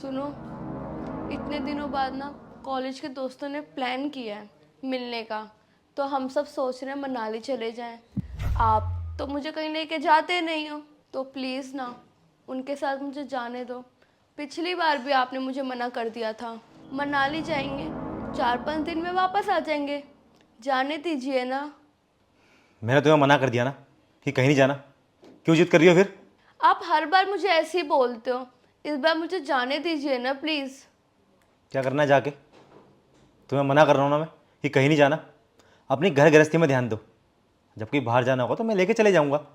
सुनो, इतने दिनों बाद ना कॉलेज के दोस्तों ने प्लान किया है मिलने का, तो हम सब सोच रहे हैं मनाली चले जाएं। आप तो मुझे कहीं लेके जाते नहीं हो, तो प्लीज़ ना उनके साथ मुझे जाने दो। पिछली बार भी आपने मुझे मना कर दिया था। मनाली जाएंगे, 4-5 दिन में वापस आ जाएंगे, जाने दीजिए ना। मैंने तुम्हें मना कर दिया ना कि कहीं नहीं जाना, क्यों जिद कर रही हो फिर? आप हर बार मुझे ऐसे ही बोलते हो, इस बार मुझे जाने दीजिए ना प्लीज़। क्या करना है जाके? तुम्हें मना कर रहा हूँ ना मैं कि कहीं नहीं जाना। अपनी घर गृहस्थी में ध्यान दो, जब कहीं बाहर जाना होगा तो मैं लेके चले जाऊँगा।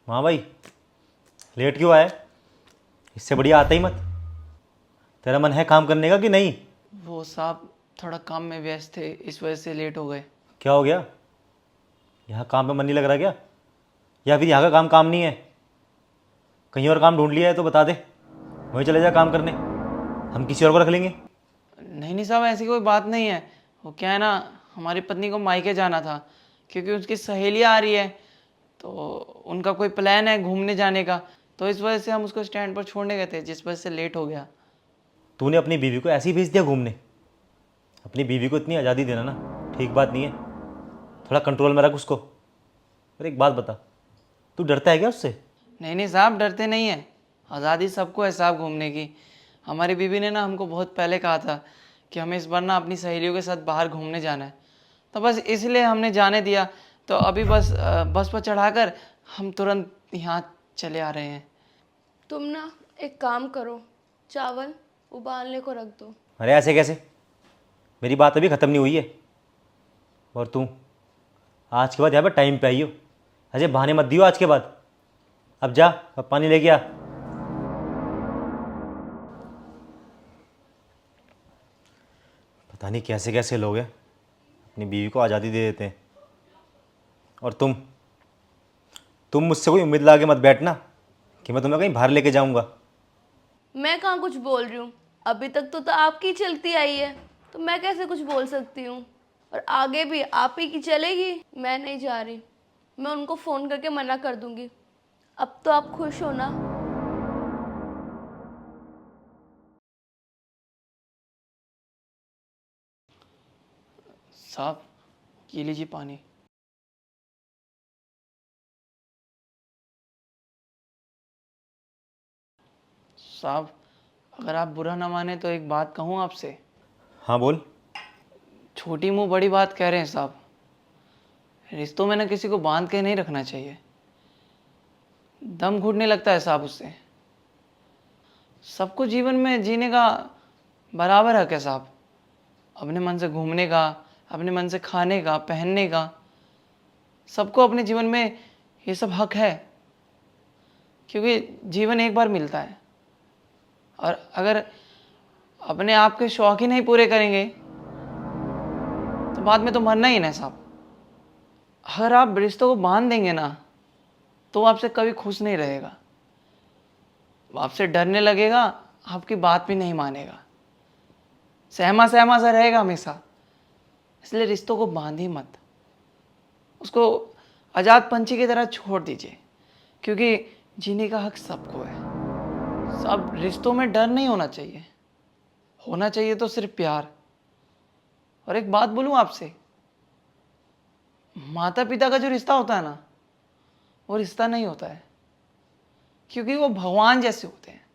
हाँ भाई, लेट क्यों आए? इससे बढ़िया आता ही मत। तेरा मन है काम करने का कि नहीं? वो साहब थोड़ा काम में व्यस्त थे, इस वजह से लेट हो गए। क्या हो गया? यहाँ काम पे मन नहीं लग रहा क्या? या फिर यहाँ का काम काम नहीं है? कहीं और काम ढूंढ लिया है तो बता दे, वहीं चले जा काम करने। हम किसी और को रख लेंगे। नहीं साहब, ऐसी कोई बात नहीं है। वो क्या है ना, हमारी पत्नी को मायके जाना था क्योंकि उसकी सहेलियाँ आ रही है, तो उनका कोई प्लान है घूमने जाने का, तो इस वजह से हम उसको स्टैंड पर छोड़ने गए थे, जिस वजह से लेट हो गया। तूने अपनी बीवी को ऐसे ही भेज दिया घूमने? अपनी बीवी को इतनी आज़ादी देना ना ठीक बात नहीं है। थोड़ा कंट्रोल में रख उसको। और एक बात बता, तू डरता है क्या उससे? नहीं साहब, डरते नहीं हैं। आज़ादी सबको है साहब घूमने की। हमारी बीवी ने ना हमको बहुत पहले कहा था कि हमें इस बार ना अपनी सहेलियों के साथ बाहर घूमने जाना है, तो बस इसलिए हमने जाने दिया। तो अभी बस बस पर चढ़ाकर हम तुरंत यहाँ चले आ रहे हैं। तुम ना एक काम करो, चावल उबालने को रख दो। अरे ऐसे कैसे? मेरी बात अभी ख़त्म नहीं हुई है। और तू आज के बाद यहाँ पर टाइम पे आई हो। अजय बहाने मत दियो आज के बाद। अब जा, अब पानी लेके आ। पता नहीं कैसे कैसे लोग हैं, अपनी बीवी को आज़ादी दे देते हैं। और तुम मुझसे कोई उम्मीद ला के मत बैठना कि मैं तुम्हें कहीं बाहर लेके जाऊंगा। मैं कहाँ कुछ बोल रही हूँ, अभी तक तो आपकी चलती आई है, तो मैं कैसे कुछ बोल सकती हूँ। और आगे भी आप ही की चलेगी। मैं नहीं जा रही, मैं उनको फ़ोन करके मना कर दूँगी। अब तो आप खुश हो ना? साहब, ये लीजिए पानी। साहब, अगर आप बुरा ना माने तो एक बात कहूँ आपसे। हाँ बोल। छोटी मुंह बड़ी बात कह रहे हैं साहब। रिश्तों में ना किसी को बांध के नहीं रखना चाहिए, दम घुटने लगता है साहब उससे। सबको जीवन में जीने का बराबर हक है साहब। अपने मन से घूमने का, अपने मन से खाने का, पहनने का, सबको अपने जीवन में ये सब हक है, क्योंकि जीवन एक बार मिलता है। और अगर अपने आप के शौक ही नहीं पूरे करेंगे तो बाद में तो मरना ही ना साहब। अगर आप रिश्तों को बांध देंगे ना तो वो आपसे कभी खुश नहीं रहेगा, वो आपसे डरने लगेगा, आपकी बात भी नहीं मानेगा, सहमा सहमा सा रहेगा हमेशा। इसलिए रिश्तों को बांधिए मत, उसको आज़ाद पंछी की तरह छोड़ दीजिए, क्योंकि जीने का हक सबको है। सब रिश्तों में डर नहीं होना चाहिए, होना चाहिए तो सिर्फ प्यार। और एक बात बोलूं आपसे, माता पिता का जो रिश्ता होता है ना, वो रिश्ता नहीं होता है, क्योंकि वो भगवान जैसे होते हैं।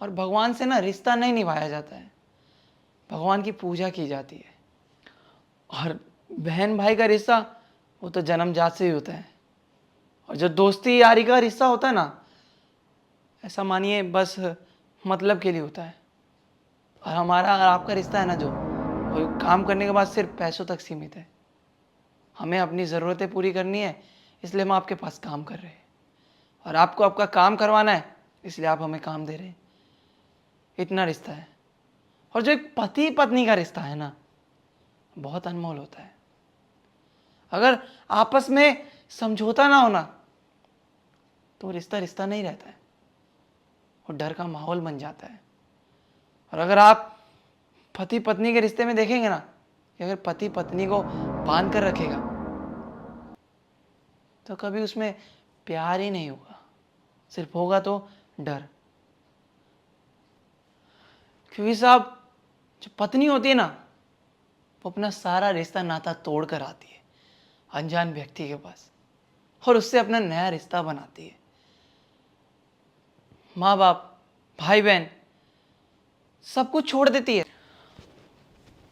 और भगवान से ना रिश्ता नहीं निभाया जाता है, भगवान की पूजा की जाती है। और बहन भाई का रिश्ता वो तो जन्मजात से ही होता है। और जो दोस्ती यारी का रिश्ता होता है ना, ऐसा मानिए बस मतलब के लिए होता है। और हमारा और आपका रिश्ता है ना, जो वो काम करने के बाद सिर्फ पैसों तक सीमित है। हमें अपनी ज़रूरतें पूरी करनी है, इसलिए हम आपके पास काम कर रहे हैं, और आपको आपका काम करवाना है, इसलिए आप हमें काम दे रहे हैं। इतना रिश्ता है। और जो एक पति पत्नी का रिश्ता है ना, बहुत अनमोल होता है। अगर आपस में समझौता ना होना तो रिश्ता रिश्ता नहीं रहता है, और डर का माहौल बन जाता है। और अगर आप पति पत्नी के रिश्ते में देखेंगे ना कि अगर पति पत्नी को बांध कर रखेगा तो कभी उसमें प्यार ही नहीं होगा। सिर्फ होगा तो डर। क्योंकि साहब जो पत्नी होती है ना, वो अपना सारा रिश्ता नाता तोड़ कर आती है अनजान व्यक्ति के पास और उससे अपना नया रिश्ता बनाती है। माँ बाप, भाई बहन सब कुछ छोड़ देती है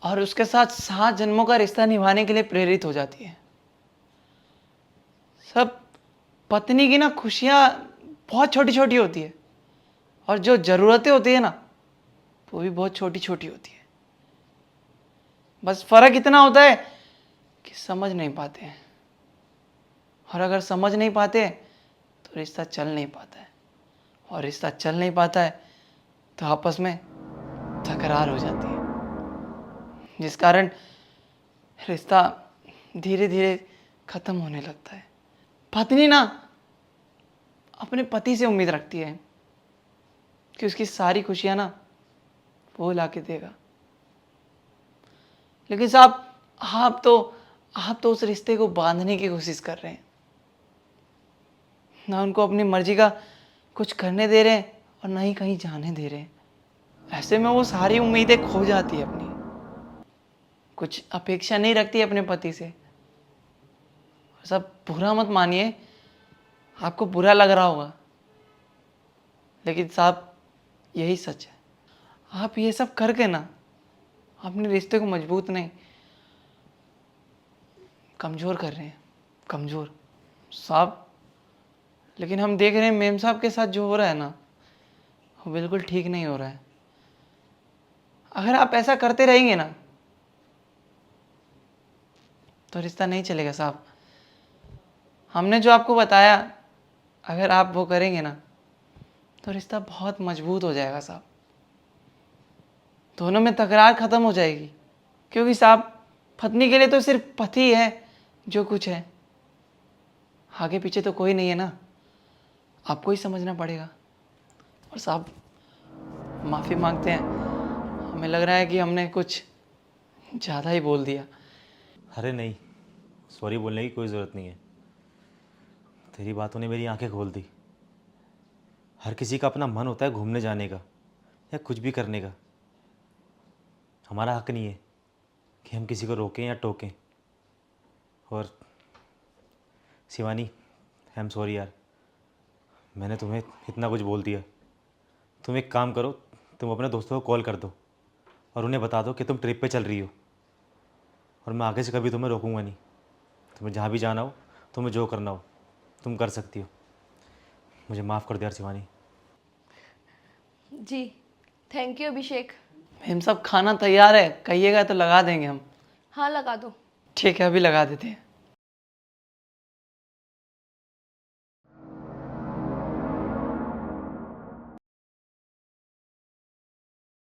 और उसके साथ 7 जन्मों का रिश्ता निभाने के लिए प्रेरित हो जाती है। सब पत्नी की ना खुशियाँ बहुत छोटी छोटी होती है और जो ज़रूरतें होती है ना, वो भी बहुत छोटी छोटी होती है। बस फ़र्क इतना होता है कि समझ नहीं पाते हैं, और अगर समझ नहीं पाते तो रिश्ता चल नहीं पाता है, और रिश्ता चल नहीं पाता है तो आपस में तकरार हो जाती है, जिस कारण रिश्ता धीरे धीरे ख़त्म होने लगता है। पत्नी ना अपने पति से उम्मीद रखती है कि उसकी सारी खुशियाँ ना वो ला के देगा, लेकिन साहब आप तो उस रिश्ते को बांधने की कोशिश कर रहे हैं, ना उनको अपनी मर्जी का कुछ करने दे रहे हैं और ना ही कहीं जाने दे रहे हैं। ऐसे में वो सारी उम्मीदें खो जाती है अपनी, कुछ अपेक्षा नहीं रखती अपने पति से। सब बुरा मत मानिए, आपको बुरा लग रहा होगा, लेकिन साहब यही सच है। आप ये सब करके ना अपने रिश्ते को मजबूत नहीं, कमज़ोर कर रहे हैं, कमज़ोर साहब। लेकिन हम देख रहे हैं मेम साहब के साथ जो हो रहा है ना, वो बिल्कुल ठीक नहीं हो रहा है। अगर आप ऐसा करते रहेंगे ना तो रिश्ता नहीं चलेगा साहब। हमने जो आपको बताया, अगर आप वो करेंगे ना तो रिश्ता बहुत मजबूत हो जाएगा साहब। दोनों में तकरार ख़त्म हो जाएगी, क्योंकि साहब पत्नी के लिए तो सिर्फ पति है जो कुछ है, आगे पीछे तो कोई नहीं है ना। आपको ही समझना पड़ेगा। और साहब माफ़ी मांगते हैं, हमें लग रहा है कि हमने कुछ ज़्यादा ही बोल दिया। अरे नहीं, सॉरी बोलने की कोई ज़रूरत नहीं है। तेरी बातों ने मेरी आंखें खोल दी। हर किसी का अपना मन होता है घूमने जाने का या कुछ भी करने का। हमारा हक नहीं है कि हम किसी को रोकें या टोकें। और शिवानी, आई एम सॉरी यार, मैंने तुम्हें इतना कुछ बोल दिया। तुम एक काम करो, तुम अपने दोस्तों को कॉल कर दो और उन्हें बता दो कि तुम ट्रिप पे चल रही हो, और मैं आगे से कभी तुम्हें रोकूंगा नहीं। तुम्हें जहाँ भी जाना हो, तुम्हें जो करना हो, तुम कर सकती हो। मुझे माफ़ कर दे यार शिवानी। जी थैंक यू अभिषेक। हम सब खाना तैयार है, कहिएगा तो लगा देंगे हम। हाँ लगा दो। ठीक है, अभी लगा देते हैं।